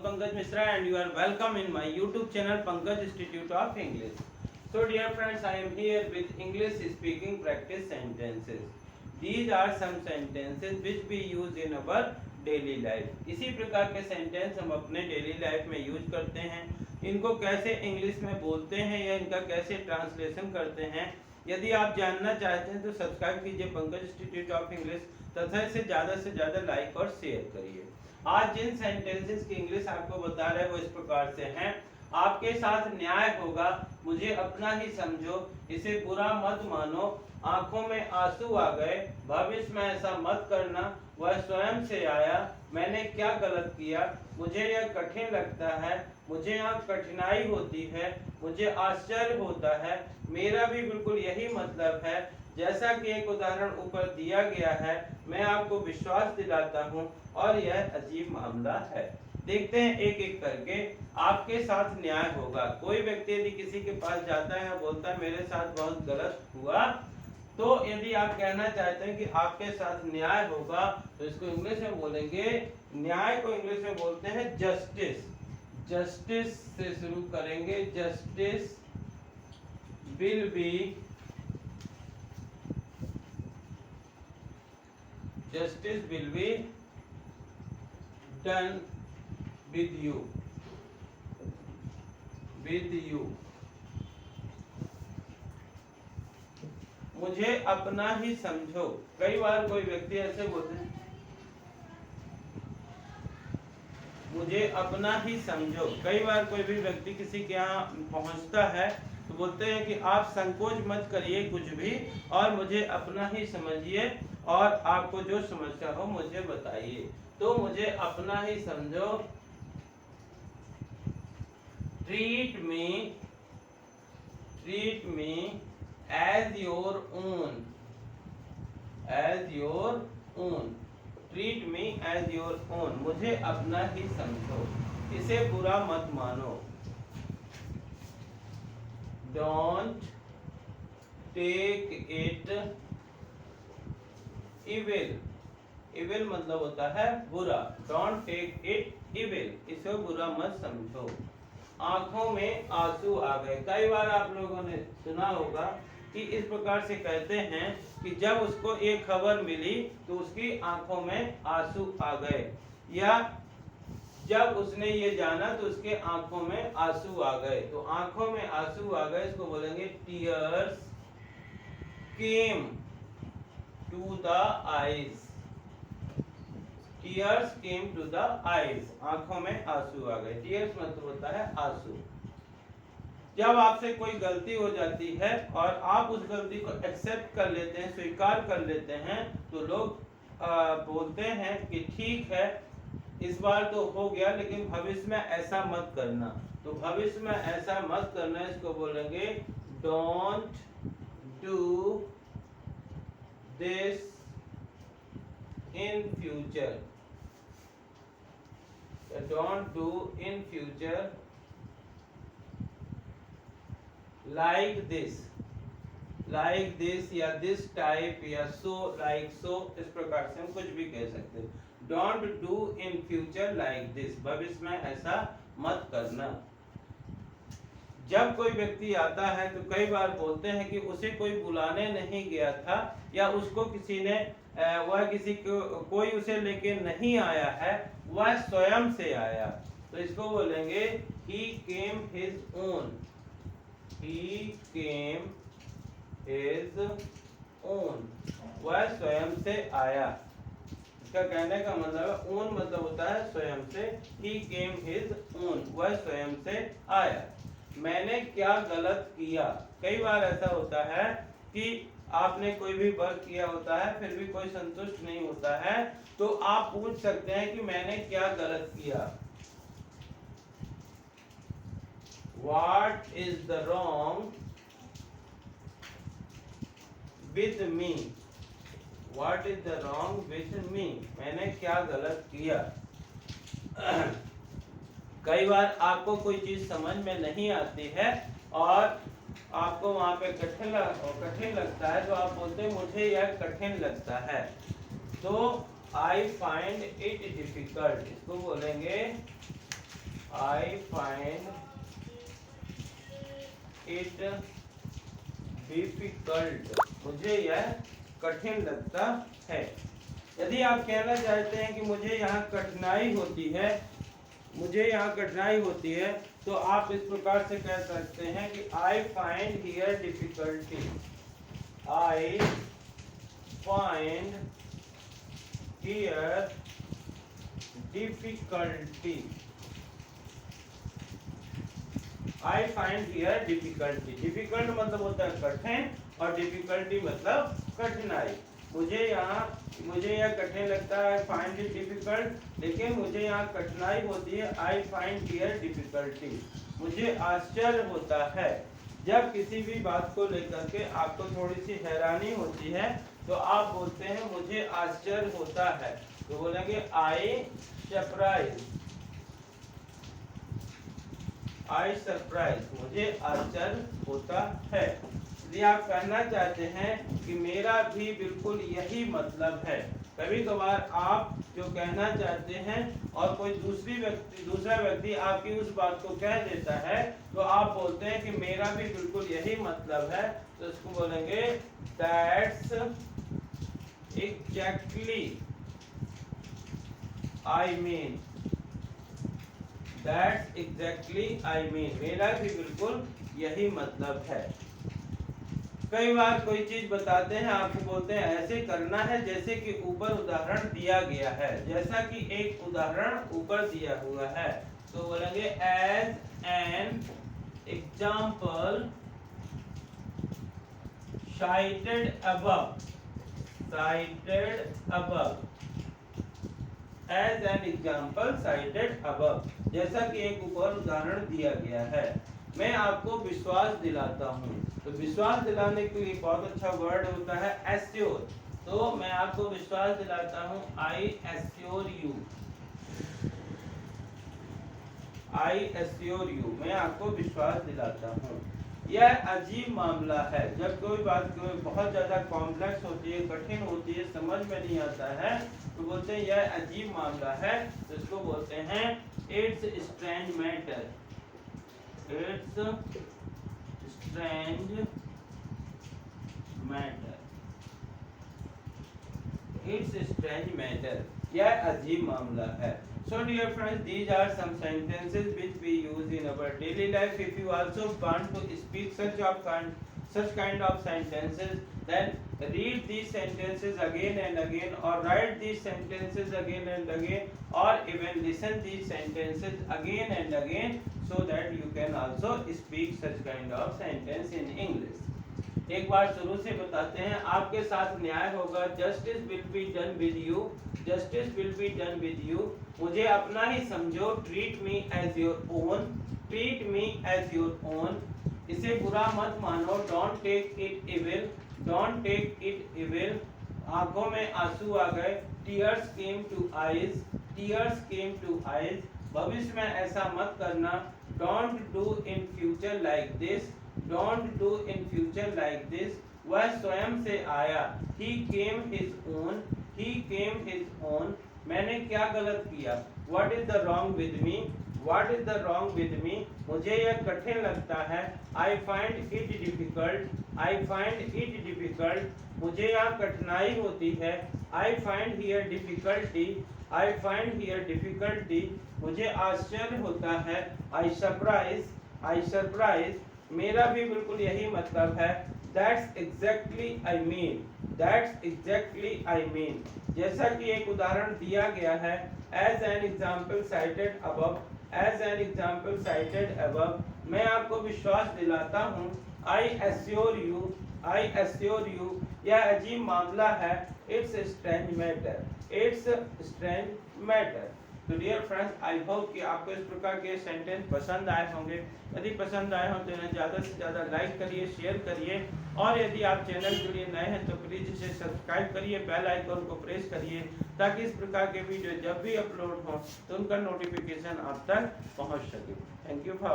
Pankaj Misra and you are welcome in my YouTube channel Pankaj Institute of English. So dear friends, I am here with English speaking practice sentences. These are some sentences which we use in our daily life. इसी प्रकार के sentence हम अपने daily life में use करते हैं. इनको कैसे इंग्लिश में बोलते हैं या इनका कैसे ट्रांसलेशन करते हैं, यदि आप जानना चाहते हैं तो सब्सक्राइब कीजिए पंकज इंस्टीट्यूट ऑफ इंग्लिश तथा इसे ज़्यादा से ज़्यादा लाइक और शेयर करिए. आज जिन सेंटेंसेस की इंग्लिश आपको बता रहे हैं वो इस प्रकार से हैं. आपके साथ न्याय होगा, मुझे अपना ही समझो, इसे बुरा मत मानो, आंखों में आंसू आ गए, भविष्य में ऐसा मत करना, वह स्वयं से आया, मैंने क्या गलत किया, मुझे यह कठिन लगता है, मुझे यहाँ कठिनाई होती है, मुझे आश्चर्य होता है, मेरा भी बिल्कुल यही मतलब है, जैसा कि एक उदाहरण ऊपर दिया गया है, मैं आपको विश्वास दिलाता हूँ और यह अजीब मामला है. देखते हैं एक एक करके. आपके साथ न्याय होगा. कोई व्यक्ति यदि किसी के पास जाता है, बोलता है मेरे साथ बहुत गलत हुआ, तो यदि आप कहना चाहते हैं कि आपके साथ न्याय होगा, तो इसको इंग्लिश में बोलेंगे. न्याय को इंग्लिश में बोलते हैं जस्टिस. जस्टिस से शुरू करेंगे. Justice will B done with you. मुझे अपना ही समझो. कई बार कोई व्यक्ति ऐसे बोलते हैं, मुझे अपना ही समझो. कई बार कोई भी व्यक्ति किसी के यहाँ पहुँचता है तो बोलते हैं कि आप संकोच मत करिए कुछ भी और मुझे अपना ही समझिए और आपको जो समस्या हो मुझे बताइए. तो मुझे अपना ही समझो. Treat me as your own. Treat me as your own. मुझे अपना ही समझो, इसे बुरा मत मानो. Don't take it evil. Evil मतलब होता है बुरा. Don't take it evil. इसे बुरा मत समझो. आंखों में आंसू आ गए. कई बार आप लोगों ने सुना होगा कि इस प्रकार से कहते हैं कि जब उसको एक खबर मिली तो उसकी आंखों में आंसू आ गए, या जब उसने ये जाना तो उसके आंखों में आंसू आ गए. तो आंखों में आंसू आ गए, इसको बोलेंगे tears came to the eyes. Tears came to the eyes. आंखों में आंसू आ गए. टीयर्स मतलब होता है आंसू. जब आपसे कोई गलती हो जाती है और आप उस गलती को एक्सेप्ट कर लेते हैं, स्वीकार कर लेते हैं, तो लोग बोलते हैं कि ठीक है इस बार तो हो गया लेकिन भविष्य में ऐसा मत करना. तो भविष्य में ऐसा मत करना, इसको बोलेंगे don't do this in future. Don't do in future like this या दिस टाइप या सो लाइक सो. इस प्रकार से हम कुछ भी कह सकते हैं. Don't do in future like this. भविष्य में ऐसा मत करना. जब कोई व्यक्ति आता है तो कई बार बोलते हैं कि उसे कोई बुलाने नहीं गया था, या उसको किसी ने कोई उसे लेके नहीं आया है, वह स्वयं से आया. तो इसको बोलेंगे he came his own. वह स्वयं से आया. इसका कहने का मतलब है ओन मतलब होता है स्वयं से. he came his own. वह स्वयं से आया. मैंने क्या गलत किया. कई बार ऐसा होता है कि आपने कोई भी वर्क किया होता है फिर भी कोई संतुष्ट नहीं होता है, तो आप पूछ सकते हैं कि मैंने क्या गलत किया. What is the wrong with me? What is the wrong with me? मैंने क्या गलत किया. कई बार आपको कोई चीज समझ में नहीं आती है और आपको वहां पे कठिन लगता है, तो आप बोलते हैं मुझे यह कठिन लगता है. तो I find it difficult. इसको बोलेंगे I find it difficult, मुझे यह कठिन लगता है। यदि आप कहना चाहते हैं कि मुझे यहाँ कठिनाई होती है, मुझे यहाँ कठिनाई होती है, तो आप इस प्रकार से कह सकते हैं कि I find here difficulty, I find here difficulty, I find here difficulty। Difficult मतलब होता है कठिन और डिफिकल्टी मतलब कठिनाई। मुझे यह कठिन लगता है, फाइंड इट डिफिकल्ट, लेकिन मुझे यहाँ कठिनाई होती है, आई फाइंड हियर डिफिकल्टी। मुझे आश्चर्य होता है, जब किसी भी बात को लेकर के आपको थोड़ी सी हैरानी होती है तो आप बोलते हैं मुझे आश्चर्य होता है, तो बोलेंगे आई सरप्राइज, आई सरप्राइज, मुझे आश्चर्य होता है। यदि आप कहना चाहते हैं कि मेरा भी बिल्कुल यही मतलब है, कभी कभार आप जो कहना चाहते हैं और कोई दूसरा व्यक्ति आपकी उस बात को कह देता है, तो आप बोलते हैं कि मेरा भी बिल्कुल यही मतलब है, तो इसको बोलेंगे that's exactly I mean, that's exactly I mean, मेरा भी बिल्कुल यही मतलब है। कई बार कोई चीज बताते हैं, आपको बोलते हैं ऐसे करना है जैसे कि ऊपर उदाहरण दिया गया है, जैसा कि एक उदाहरण ऊपर दिया हुआ है, तो बोलेंगे as an example cited above, cited above, as an example cited above, जैसा कि एक ऊपर उदाहरण दिया गया है। मैं आपको विश्वास दिलाता हूँ, तो विश्वास दिलाने के लिए बहुत अच्छा वर्ड होता है एश्योर, तो मैं आपको विश्वास दिलाता हूँ I assure you, I assure you, मैं आपको विश्वास दिलाता हूँ। यह अजीब मामला है, जब कोई बात बहुत ज्यादा कॉम्प्लेक्स होती है, कठिन होती है, समझ में नहीं आता है, तो बोलते हैं यह अजीब मामला है, तो इसको बोलते हैं it's strange matter, it's strange matter, it's strange matter, यह अजीब मामला है। So dear friends, these are some sentences which we use in our daily life. If you also want to speak such kind of sentences, then read these sentences again and again, or write these sentences again and again, or even listen these sentences again and again, so that you can also speak such kind of sentence in English. एक बार शुरू से बताते हैं, आपके साथ न्याय होगा, justice will be done with you, justice will be done with you, मुझे अपना ही समझो, treat me as your own, treat me as your own, इसे बुरा मत मानो, don't take it evil, don't take it evil, आंखों में आंसू आ गए, tears came to eyes, tears came to eyes, भविष्य में ऐसा मत करना, don't do in future like this, don't do in future like this, वह स्वयं से आया, ही केम हिज ओन, ही केम हिज ओन, मैंने क्या गलत किया, what is the wrong with me, what is the wrong with me, मुझे यह कठिन लगता है, I find it difficult, I find it difficult, मुझे यहाँ कठिनाई होती है, I find here difficulty, I find here difficulty, मुझे आश्चर्य होता है, आई सरप्राइज, आई सरप्राइज, मेरा भी बिल्कुल यही मतलब है, that's exactly I mean, that's exactly I mean, जैसा कि एक उदाहरण दिया गया है, as an example cited above, as an example cited above, मैं आपको विश्वास दिलाता हूँ, I assure you, I assure you, यह अजीब मामला है, it's strange matter, it's strange matter. तो डियर फ्रेंड्स, आई होप कि आपको इस प्रकार के सेंटेंस पसंद आए होंगे। यदि पसंद आए हो तो इन्हें ज़्यादा से ज़्यादा लाइक करिए, शेयर करिए, और यदि आप चैनल के लिए नए हैं तो प्लीज़ इसे सब्सक्राइब करिए, बेल आइकन को प्रेस करिए, ताकि इस प्रकार के वीडियो जब भी अपलोड हो तो उनका नोटिफिकेशन आप तक पहुंच सके। Thank you for